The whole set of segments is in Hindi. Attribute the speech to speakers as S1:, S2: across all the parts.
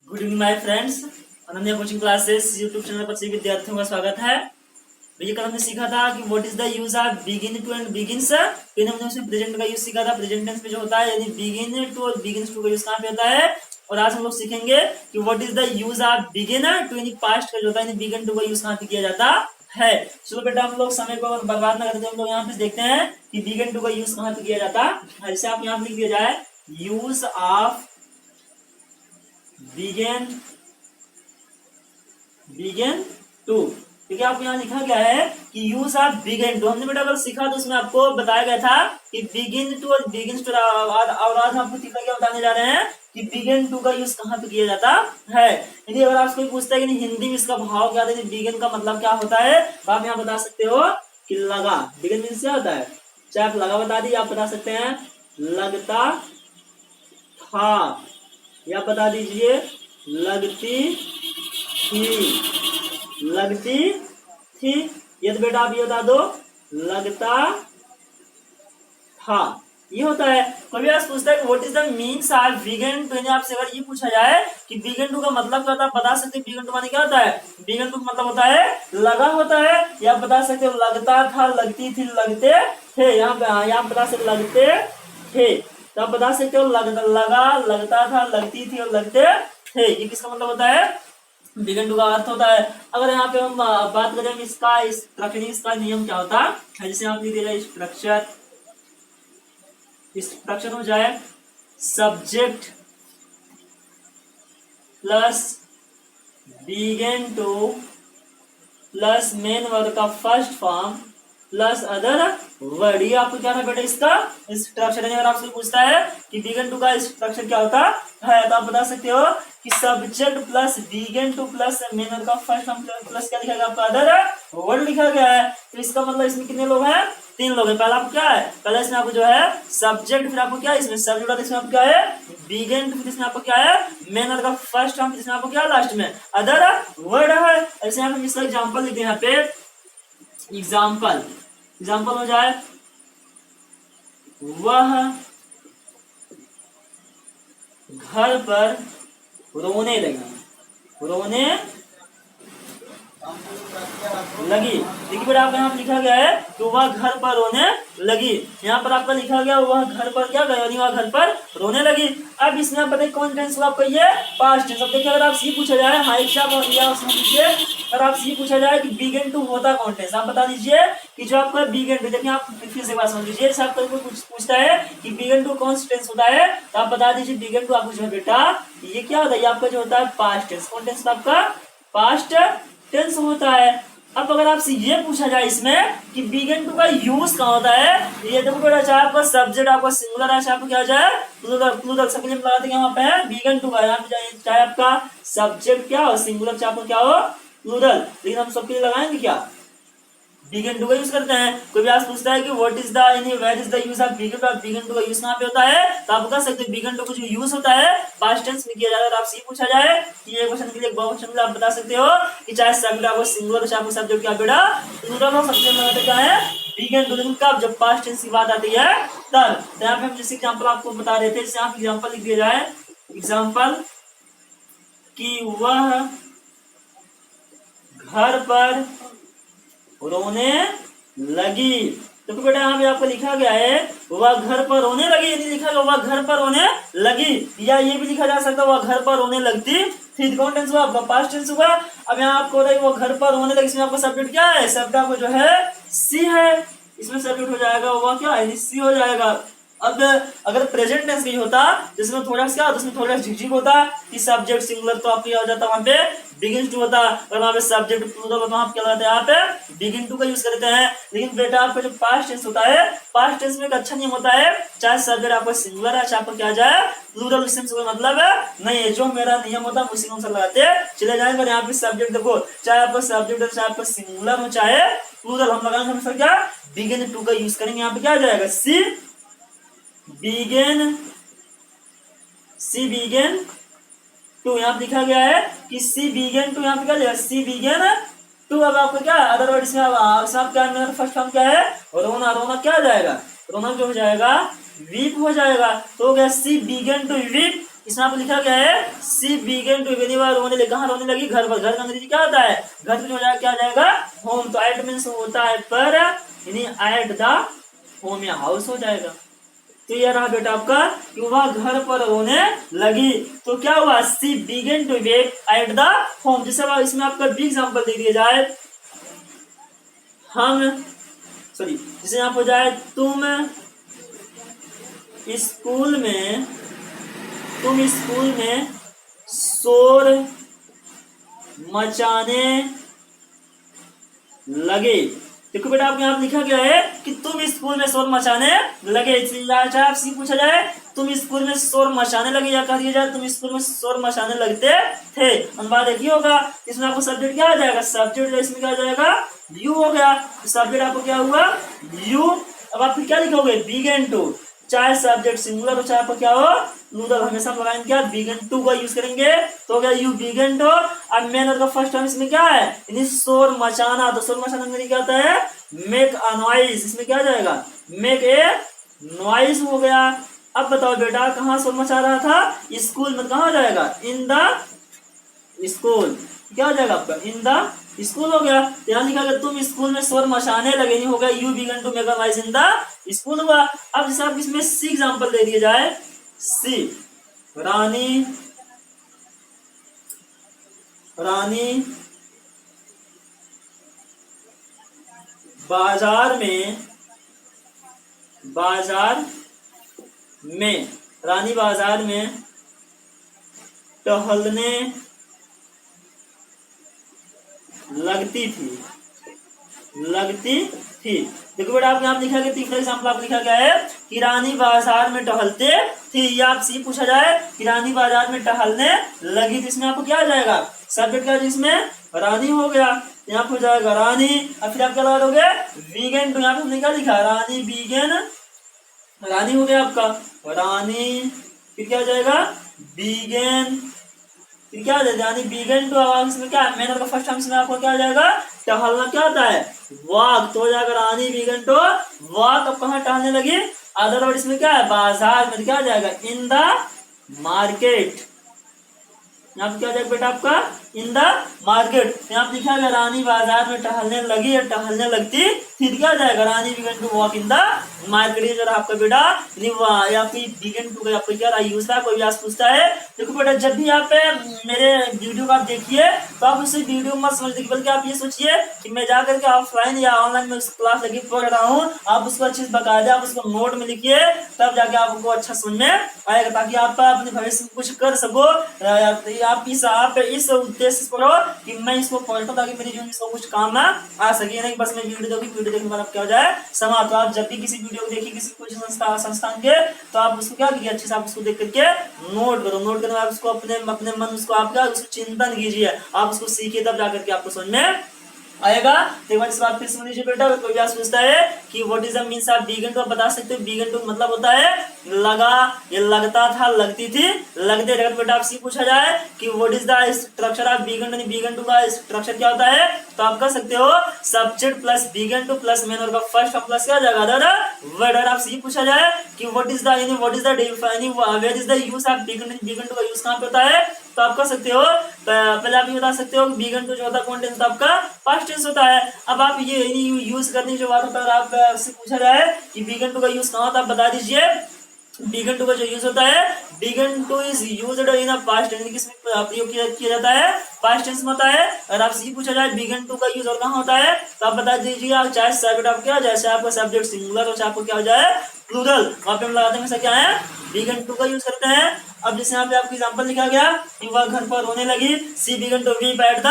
S1: Good evening my friends. Ananya coaching classes YouTube channel पर सभी विद्यार्थियों का स्वागत है। भैया कल हमने सीखा था कि what is the use of begin to and begins. फिर हमने उसमें प्रेजेंट का यूज सीखा था। प्रेजेंट टेंस में जो होता है यानी बिगिन टू और बिगिंस टू का यूज कहाँ पे होता है। और आज हम लोग सीखेंगे कि what is the use of begin to यानी पास्ट का जो होता है यानी बिगिन टू का यूज कहाँ पे किया जाता है। चलो बेटा हम लोग समय को बर्बाद ना करते हम लोग यहाँ पे देखते हैं कि बिगिन टू का यूज कहाँ पे किया जाता है। जैसे आप यहाँ पे लिख दिया जाए use of begin begin to, क्योंकि आपको यहाँ लिखा गया है कि यूज ऑफ बिगिन टू। हमने बेटा अगर सीखा तो उसमें आपको बताया गया था कि बिगिन टू और बिगिन टू, और आज हम आपको तीसरा क्या बताने जा रहे हैं कि बिगिन टू का यूज कहाँ पे किया जाता है। यदि अगर आपसे कोई पूछता है कि हिंदी में इसका भाव क्या है, बिगिन का मतलब क्या होता है, तो आप यहाँ बता सकते हो कि लगा। बिगिन मीन्स क्या होता है, चाहे आप लगा बता दीजिए, आप बता सकते हैं लगता था, या बता दीजिए लगती लगती थी। ये तो बेटा आप ये बता दो लगता था, ये होता है। कभी आप पूछता है कि what is the means of begin to, यानी आपसे अगर ये पूछा जाए कि बिगिन टू का मतलब क्या होता है, बता सकते हैं बिगिन टू माने क्या होता है। बिगिन टू का मतलब होता है लगा होता है, या बता सकते हो लगता था, लगती थी, लगते थे। यहाँ बता सकते लगते थे, तो आप बता सकते हो लगा, लगता था, लगती थी और लगते थे। ये किसका मतलब होता है, बिगिन टू का अर्थ होता है। अगर यहाँ पे हम बात करें इसका स्ट्रक्चर, इसका नियम क्या होता है, जैसे आप लिख दीजिए स्ट्रक्चर, स्ट्रक्चर हो जाए subject plus begin to plus main word का first form plus other word. ये आपको क्या था बेटा इसका स्ट्रक्चर। अगर आपसे पूछता है कि बिगिन टू का स्ट्रक्चर क्या होता है, तो आप बता सकते हो कि subject plus begin to plus main word का फर्स्ट फॉर्म प्लस क्या लिखा गया आपका अदर वर्ड लिखा गया है। तो इसका मतलब इसमें कितने लोग हैं, तीन लोग हैं। पहला आपको क्या है, पहले इसमें आपको जो है सब्जेक्ट, फिर आपको क्या है इसमें सब्जेक्ट, इसमें आपको क्या है बिगिन, फिर इसमें आपको क्या है मेन वर्ड का फर्स्ट फॉर्म, इसमें आपको क्या लास्ट में अदर वर्ड है। ऐसे हम इसका एग्जांपल लिखते हैं यहाँ पे। एग्जाम्पल हो जाए वह घर पर रोने लगी। देखिए बेटा आपका यहाँ लिखा गया है कि वह घर पर रोने लगी। यहाँ पर आपका लिखा गया वह घर पर क्या गया, वह घर पर रोने लगी। अब इसमें आप बताइए कौन टेंस हुआ आपका, ये पास्ट टेंस। अब देखिए अगर आपसे पूछा जाए अगर आपसे पूछा जाए कि बिगिन टू होता कौन टेंस, आप बता दीजिए कि जो आपका बिगिन टू, देखिए आप फिर से बात समझ लीजिए। जैसे आपको पूछता है कि बिगिन टू कौन सा टेंस होता है, तो आप बता दीजिए बिगिन टू आपको जो है बेटा ये क्या होता है, ये आपका जो होता है पास्ट टेंस। कौन टेंस आपका पास्ट टेंस होता है। अब अगर आपसे ये पूछा जाए इसमें कि बिगिन टू का यूज कहाँ होता है, ये देखो बेटा चाहे आपका सब्जेक्ट आपका सिंगुलर है, चाहे आपको क्या जाए प्लूरल, सबके लिए लगा देंगे वहां पे बिगिन टू का। यहाँ पे चाहे आपका सब्जेक्ट क्या हो सिंगुलर, चाहे आपको क्या हो प्लूरल, लेकिन हम सबके लिए लगाएंगे क्या बिगिन टू का यूज करते हैं। कोई भी आज पूछता है कि व्हाट इज द यानी where is the use of begin to, begin to का यूज कहाँ पे होता है, तो आप बता सकते हैं बिगिन टू का जो यूज होता है पास्ट टेंस में किया जाता है। आपसे पूछा जाए कि ये क्वेश्चन के लिए बहुत क्वेश्चन आप बता सकते हो कि चाहे सब्जेक्ट आपको सिंगुलर, चाहे आपको सब्जेक्ट क्या बेटा प्लूरल हो, सबसे मतलब क्या है बिगिन टू। लेकिन कब, जब पास्ट टेंस की बात आती है तब। तो यहाँ पे हम जिस एग्जांपल आपको बता रहे थे, जैसे आप एग्जांपल लिख दिया जाए एग्जांपल कि वह घर पर रोने लगी। तो बेटा यहाँ पे आपको लिखा गया है वह घर पर रोने लगी, यदि लिखा गया वह घर पर रोने लगी, या ये भी लिखा जा सकता है वह घर पर रोने लगती थी। कौन टेंस हुआ आपका पास्ट टेंस हुआ। अब यहाँ आपको वो घर पर रोने लगी, इसमें आपका सब्जेक्ट क्या है, सब्जेक्ट आपको जो है सी है, इसमें सब्जेक्ट हो जाएगा वह क्या है सी हो जाएगा। अब अगर प्रेजेंट टेंस नहीं होता जिसमें थोड़ा सा क्या, उसमें थोड़ा झिझक होता कि सब्जेक्ट सिंगुलर, तो आपको क्या हो जाता वहां पे बिगिन टू होता। और वहां पे सब्जेक्ट प्लूरल होता, वहां क्या लगाते हैं आप बिगिन टू का यूज करते हैं। लेकिन बेटा आपका जो पास्ट टेंस होता है, पास्ट टेंस में एक अच्छा नियम होता है, चाहे सब्जेक्ट आपको सिंगुलर है, चाहे आपको क्या जाए प्लूरल, इससे कोई मतलब नहीं है। जो मेरा नियम होता है उसी अनुसार लगाते चले जाएंगे। यहाँ पे सब्जेक्ट देखो, चाहे आपका सब्जेक्ट हो, चाहे आपका सिंगुलर हो, चाहे प्लूरल, हम लगाएंगे हमेशा क्या बिगिन टू का यूज करेंगे। यहाँ पे क्या आ जाएगा सी बिगिन टू, यहाँ पे लिखा गया है कि सी बिगिन टू, यहाँ पे क्या लिखा सी बिगिन टू। अब आपको क्या अदरवाइज इसमें आप क्या मेरा फर्स्ट फॉर्म क्या है रोना, रोना क्या आ जाएगा, रोना जो हो जाएगा वीप हो जाएगा। तो हो गया सी बिगिन टू वीप, इसमें आपको लिखा गया है सी बिगन टू रोने लगी। कहाँ रोने लगी? घर पर। घर का अंग्रेजी क्या होता है? घर पर हो जाएगा, क्या जाएगा? होम। तो एट मीन्स होता है पर, यानी एट द होम या हाउस हो जाएगा। तो ये रहा बेटा आपका कि वह घर पर रोने लगी। तो क्या हुआ? She began to weep at the home. जैसे इसमें आपका बी एग्जाम्पल दे दिया जाए, जैसे यहाँ पर जाए तुम स्कूल में शोर मचाने लगे। देखो बेटा आपके यहाँ लिखा गया है कि तुम स्कूल में शोर मचाने लगे। चाहे आपसे पूछा जाए तुम स्कूल में शोर मचाने लगे, या कह दिया जाए तुम स्कूल में शोर मचाने लगते थे। बात एक ही होगा। इसमें आपको सब्जेक्ट क्या आ जाएगा? सब्जेक्ट इसमें क्या आ जाएगा? यू हो गया। सब्जेक्ट आपको क्या हुआ? यू। अब आप क्या लिखोगे? Began to. चाहे सब्जेक्ट सिंगुलर हो चाहे आपको क्या हो प्लूरल, हमेशा हम लगाएंगे क्या? बिगन टू का यूज करेंगे। तो क्या यू बिगन टू। अब मेन और का फर्स्ट टर्म इसमें क्या है? यानी शोर मचाना। तो शोर मचाना में क्या होता है? Make a noise. इसमें क्या जाएगा? मेक ए नॉइज हो गया। अब बताओ बेटा कहाँ शोर मचा रहा था? स्कूल में। कहाँ जाएगा? इन द स्कूल। क्या हो जाएगा आपका? इन द स्कूल हो गया। यहाँ लिखा गया तुम स्कूल में शोर मचाने लगे, नहीं हो गया you began to make a noise in the school हुआ। अब जैसे आप इसमें सी एग्जांपल दे दिया जाए, सी रानी बाजार में रानी बाजार में टहलने लगती थी। देखो बेटा आप यहाँ लिखा गया, तीसरा एग्जाम्पल आप लिखा गया है कि रानी बाजार में टहलते थी। या आपसे पूछा जाए कि रानी बाजार में टहलने लगी, तो इसमें आपको क्या आ जाएगा? सब्जेक्ट का जिसमें रानी हो गया, यहाँ पर हो जाएगा रानी। और फिर आप क्या लगा दोगे? Began to. यहाँ पे हमने क्या लिखा? रानी बीगन, रानी हो गया आपका रानी। फिर क्या हो जाएगा? बीगन। फिर क्या यानी बिगन टू। इसमें क्या है? मैनर का फर्स्ट टर्म में आपको क्या आ जाएगा? टहलना। क्या होता है? वॉक। तो हो जाएगा रानी बिगन टू वॉक। अब कहाँ टहलने लगी? अदर वर्ड इसमें क्या है? बाजार में। क्या आ जाएगा? इन द मार्केट। यहाँ पे क्या जाएगा बेटा आपका? इन द मार्केट। यहाँ पे लिखा गया रानी बाजार में टहलने लगी या टहलने लगती। फिर क्या जाएगा? Rani began to walk in the market. ये जरा आपका बेटा या फिर बिगन टू का आपको क्या यूज है? कोई भी आज पूछता है। देखो बेटा जब भी आप मेरे वीडियो को आप देखिए तो आप उसे वीडियो मत समझ देखिए, बल्कि आप ये सोचिए कि मैं जाकर के ऑफलाइन या ऑनलाइन में उस क्लास लगी पढ़ रहा हूँ। आप उसको अच्छे से बकायदे आप उसको नोट में लिखिए, तब जाके आपको अच्छा समझ में आएगा, ताकि आप अपने भविष्य में कुछ कर सको। आप इस उद्देश्य से पढ़ो कि मैं इसको पढ़ता ताकि मेरे जीवन में इसको कुछ काम ना आ सके। नहीं बस मैं वीडियो देखने के बाद क्या हो जाए समाप्त। तो आप जब भी किसी वीडियो को देखिए किसी कुछ संस्थान के, तो आप उसको क्या कीजिए? अच्छे से आप उसको देख करके नोट करो। नोट करने बाद उसको अपने मन उसको आप क्या उसको चिंतन कीजिए, आप उसको सीखिए, तब जाकर के आपको समझ में आएगा। तो एक बार इस बात फिर सुन लीजिए बेटा। कोई भी पूछता है कि what is the means of began to, आप बता सकते हो बिगन टू मतलब होता है लगा, ये लगता था, लगती थी, लगते रहे। बेटा आपसे पूछा जाए कि what is the structure of began to, began to का स्ट्रक्चर क्या होता है, तो आप कह सकते हो subject plus began to plus main verb का फर्स्ट प्लस क्या जाएगा वर्ड। और आपसे ये पूछा जाए कि what is the where is the use of began to, began to का यूज कहाँ पे होता है, तो आप कह सकते हो पहले आप ये बता सकते हो बिगन टू जो होता है कौन टेंस आपका पास्ट टेंस होता है। अब आप ये यूज करने की जो बात होता है, आपसे पूछा जाए कि बिगन टू का यूज कहाँ होता है, आप बता दीजिए। बिगन टू का जो यूज होता है, began to is used in a past tense, किसमें प्रयोग किया जाता है, पास्ट टेंस में होता है। और आपसे ये पूछा जाए बिगन टू का यूज और कहाँ होता है, तो आप बता दीजिए। चाहे सब्जेक्ट आप क्या जैसे आपका सब्जेक्ट सिंगुलर हो चाहे आपको क्या हो जाए प्लूरल, वहां पे हम लगाते हैं क्या है बिगन टू का यूज करते हैं। अब जैसे यहाँ पे आपको एग्जांपल लिखा गया कि वह घर पर रोने लगी, she began to weep at the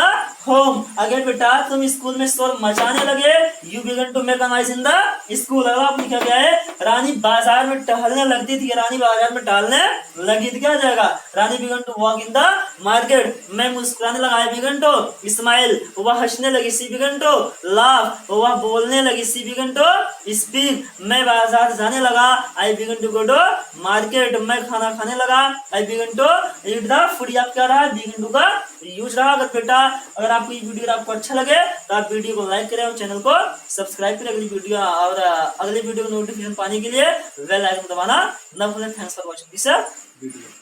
S1: home. Again बेटा तुम स्कूल में शोर मचाने लगे, you began to make a noise in the school. अगर आप लिखा गया है रानी बाजार में टहलने लगती थी, रानी बाजार में टहलने लगी थी, क्या हो जाएगा Rani began to walk in the market. मैं मुस्कुराने लगा, आई बिगन टू स्माइल, वह हंसने लगी, सी बिगन टू लाफ, वह बोलने लगी, सी बिगन टू स्पीक। मैं बाजार जाने लगा, I began to go to market. मैं खाना खाने लगा, I began to eat the food. आप क्या रहा है बिगन टू का यूज रहा। अगर बेटा अगर आपको ये वीडियो आपको अच्छा लगे तो आप वीडियो को लाइक करें और चैनल को सब्सक्राइब करें अगली वीडियो और अगली वीडियो को नोटिफिकेशन पाने के लिए बेल आइकन दबाना न भूलें। Thanks for watching this video.